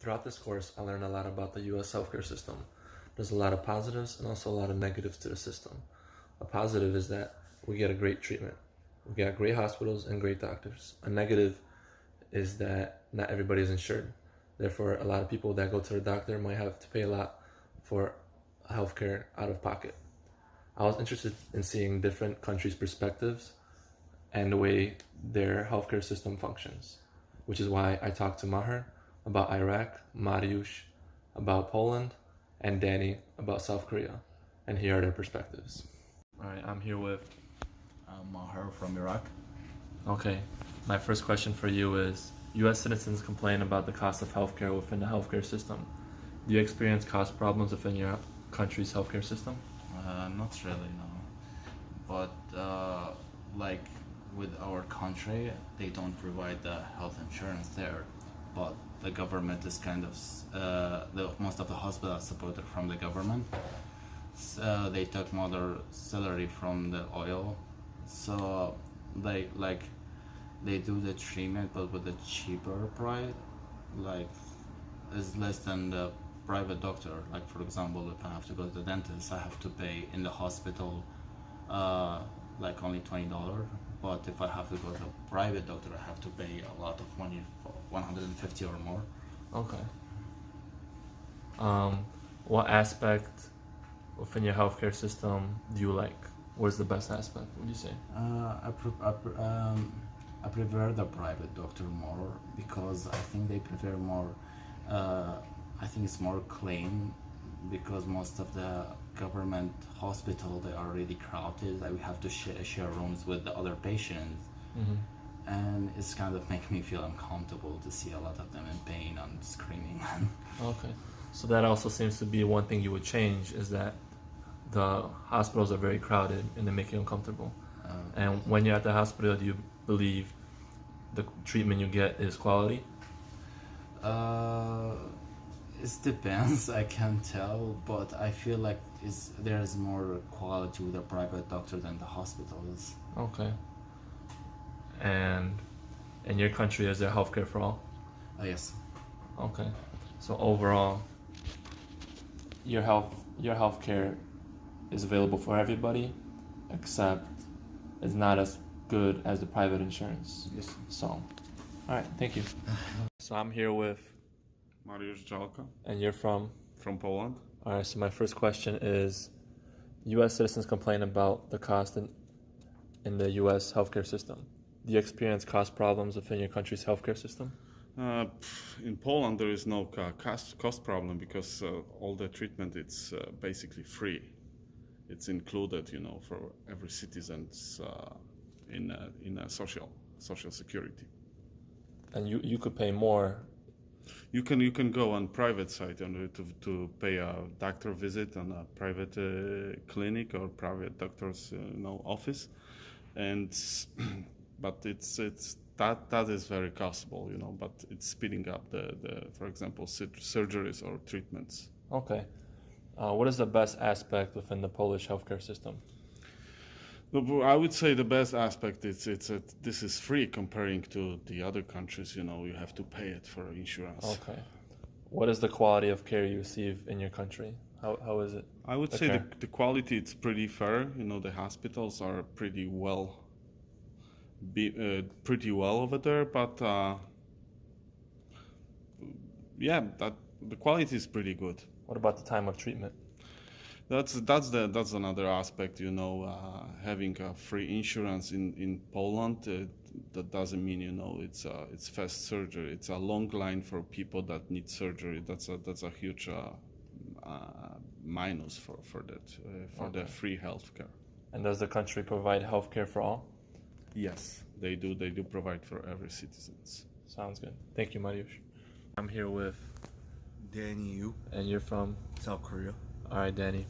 Throughout this course, I learned a lot about the US healthcare system. There's a lot of positives and also a lot of negatives to the system. A positive is that we get a great treatment. We got great hospitals and great doctors. A negative is that not everybody is insured. Therefore, a lot of people that go to the doctor might have to pay a lot for healthcare out of pocket. I was interested in seeing different countries' perspectives and the way their healthcare system functions, which is why I talked to Maher about Iraq, Mariusz about Poland, and Danny about South Korea. And here are their perspectives. All right, I'm here with. Maher from Iraq. Okay, my first question for you is US citizens complain about the cost of healthcare within the healthcare system. Do you experience cost problems within your country's healthcare system? Not really, no. But like with our country, they don't provide the health insurance there. But the government is kind of most of the hospitals are supported from the government. So they took more salary from the oil. So they do the treatment, but with a cheaper price, like is less than the private doctor. Like for example, if I have to go to the dentist, I have to pay in the hospital like only $20. But if I have to go to a private doctor, I have to pay a lot of money, for 150 or more. Okay. What aspect within your healthcare system do you like? What's the best aspect, would you say? I prefer the private doctor more because I think they prefer more. I think it's more clean because most of the government hospital they are really crowded. Like we have to share rooms with the other patients, and it's kind of making me feel uncomfortable to see a lot of them in pain and screaming. Okay, so that also seems to be one thing you would change is that the hospitals are very crowded and they make you uncomfortable. And when you're at the hospital, do you believe the treatment you get is quality? It depends. I can't tell, but I feel like there's more quality with a private doctor than the hospitals. Okay. And in your country, is there healthcare for all? Yes. Okay. So overall, your healthcare is available for everybody, except it's not as good as the private insurance. Yes. So, all right, thank you. So I'm here with. Mariusz Jalka And you're from? from Poland. All right, so my first question is, U.S. citizens complain about the cost in the U.S. healthcare system. Do you experience cost problems within your country's healthcare system? In Poland, there is no cost problem because all the treatment it's basically free. It's included, for every citizen's in a social security. And you could pay more. You can go on private site to pay a doctor visit on a private clinic or private doctor's office, and but it's that is very costable, but it's speeding up the for example surgeries or treatments. Okay. What is the best aspect within the Polish healthcare system? I would say the best aspect is this is free comparing to the other countries. You have to pay it for insurance. Okay. What is the quality of care you receive in your country? How is it? I would say the quality it's pretty fair. The hospitals are pretty well over there, but that the quality is pretty good. What about the time of treatment? That's another aspect, having a free insurance in Poland. That doesn't mean it's fast surgery. It's a long line for people that need surgery. That's a huge minus for the free healthcare. And does the country provide healthcare for all? Yes, they do. They do provide for every citizens. Sounds good. Thank you, Mariusz. I'm here with Danny Yu, and you're from? South Korea. All right, Danny.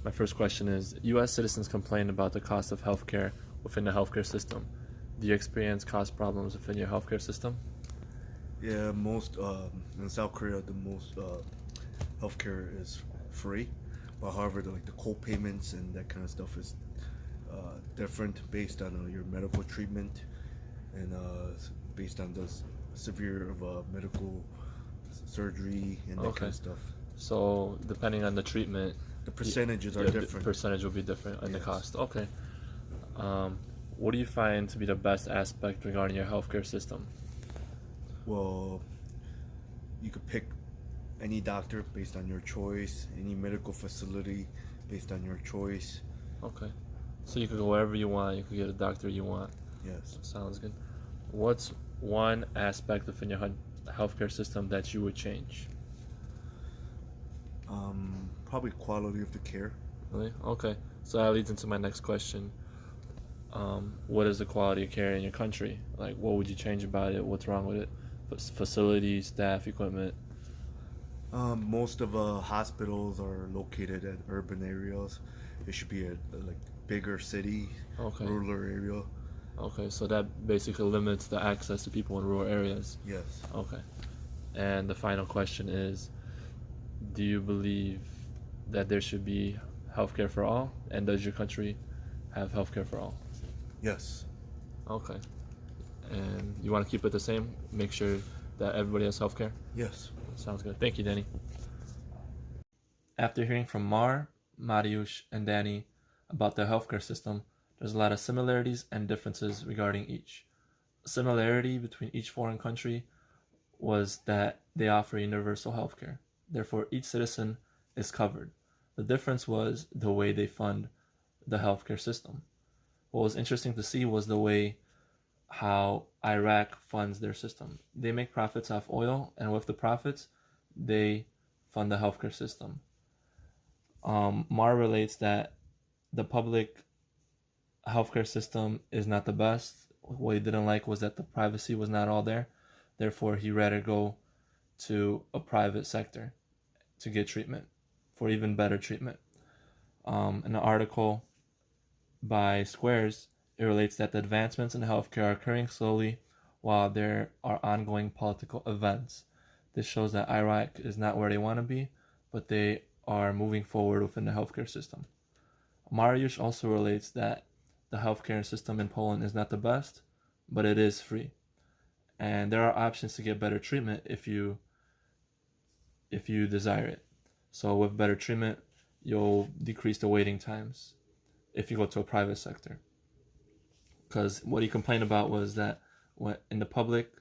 My first question is, U.S. citizens complain about the cost of healthcare within the healthcare system. Do you experience cost problems within your healthcare system? Yeah, most in South Korea, the most healthcare is free, but however, the co-payments and that kind of stuff is different based on your medical treatment and based on the severe of a medical surgery, and that Okay. kind of stuff. So depending on the treatment, The percentages are the different. percentage will be different in the Yes. cost. Okay. What do you find to be the best aspect regarding your healthcare system? Well, you could pick any doctor based on your choice, any medical facility based on your choice. Okay. So you could go wherever you want. You could get a doctor you want. Yes. Sounds good. What's one aspect within your healthcare system that you would change? Probably quality of the care. Really? Okay. So that leads into my next question. What is the quality of care in your country? Like, what would you change about it? What's wrong with it? Facilities, staff, equipment. Most of hospitals are located at urban areas. It should be a like bigger city, Okay. rural area. Okay. So that basically limits the access to people in rural areas. Yes. Okay. And the final question is, do you believe that there should be healthcare for all? And does your country have healthcare for all? Yes. Okay. And you want to keep it the same? Make sure that everybody has healthcare? Yes. Sounds good. Thank you, Danny. After hearing from Mar, Mariusz, and Danny about the healthcare system, there's a lot of similarities and differences regarding each. A similarity between each foreign country was that they offer universal healthcare. Therefore, each citizen is covered. The difference was the way they fund the healthcare system. What was interesting to see was the way how Iraq funds their system. They make profits off oil, and with the profits, they fund the healthcare system. Mar relates that the public healthcare system is not the best. What he didn't like was that the privacy was not all there. Therefore, he rather go to a private sector to get treatment for even better treatment. In an article by Squares, it relates that the advancements in healthcare are occurring slowly while there are ongoing political events. This shows that Iraq is not where they want to be, but they are moving forward within the healthcare system. Mariusz also relates that the healthcare system in Poland is not the best, but it is free. And there are options to get better treatment if you desire it. So with better treatment, you'll decrease the waiting times if you go to a private sector. Because what he complained about was that when in the public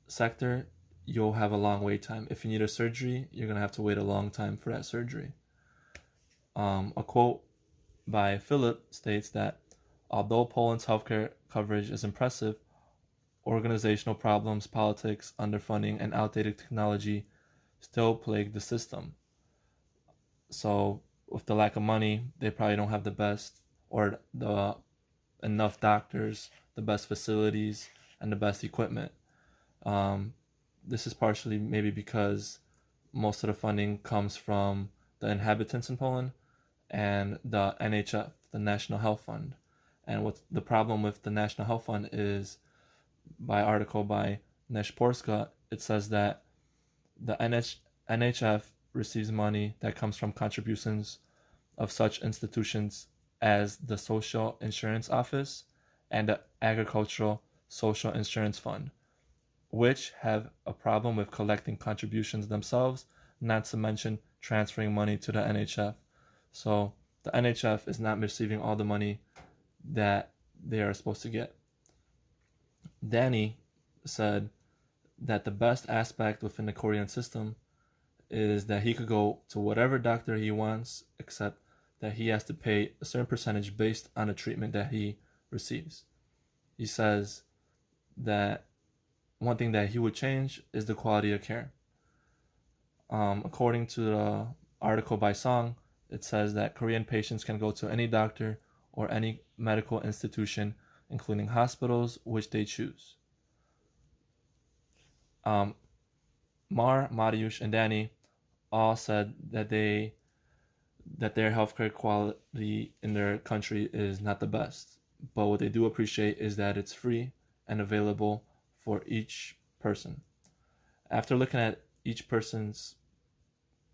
sector, you'll have a long wait time. If you need a surgery, you're going to have to wait a long time for that surgery. A quote by Philip states that although Poland's healthcare coverage is impressive, organizational problems, politics, underfunding, and outdated technology still plague the system. So with the lack of money, they probably don't have the best or the enough doctors, the best facilities, and the best equipment. This is partially maybe because most of the funding comes from the inhabitants in Poland and the NHF, the National Health Fund. And what the problem with the National Health Fund is, by article by Neshporska, it says that the NHF receives money that comes from contributions of such institutions as the Social Insurance Office and the Agricultural Social Insurance Fund, which have a problem with collecting contributions themselves, not to mention transferring money to the NHF. So the NHF is not receiving all the money that they are supposed to get. Danny said that the best aspect within the Korean system is that he could go to whatever doctor he wants, except that he has to pay a certain percentage based on the treatment that he receives. He says that one thing that he would change is the quality of care. According to the article by Song, it says that Korean patients can go to any doctor or any medical institution, including hospitals, which they choose. Mar, Mariusz, and Danny all said that their healthcare quality in their country is not the best. But what they do appreciate is that it's free and available for each person. After looking at each person's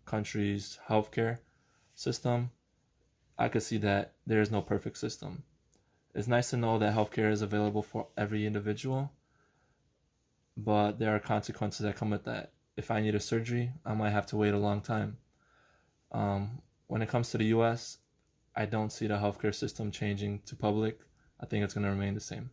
country's healthcare system, I could see that there is no perfect system. It's nice to know that healthcare is available for every individual, but there are consequences that come with that. if I need a surgery, I might have to wait a long time. When it comes to the US, I don't see the healthcare system changing to public. I think it's going to remain the same.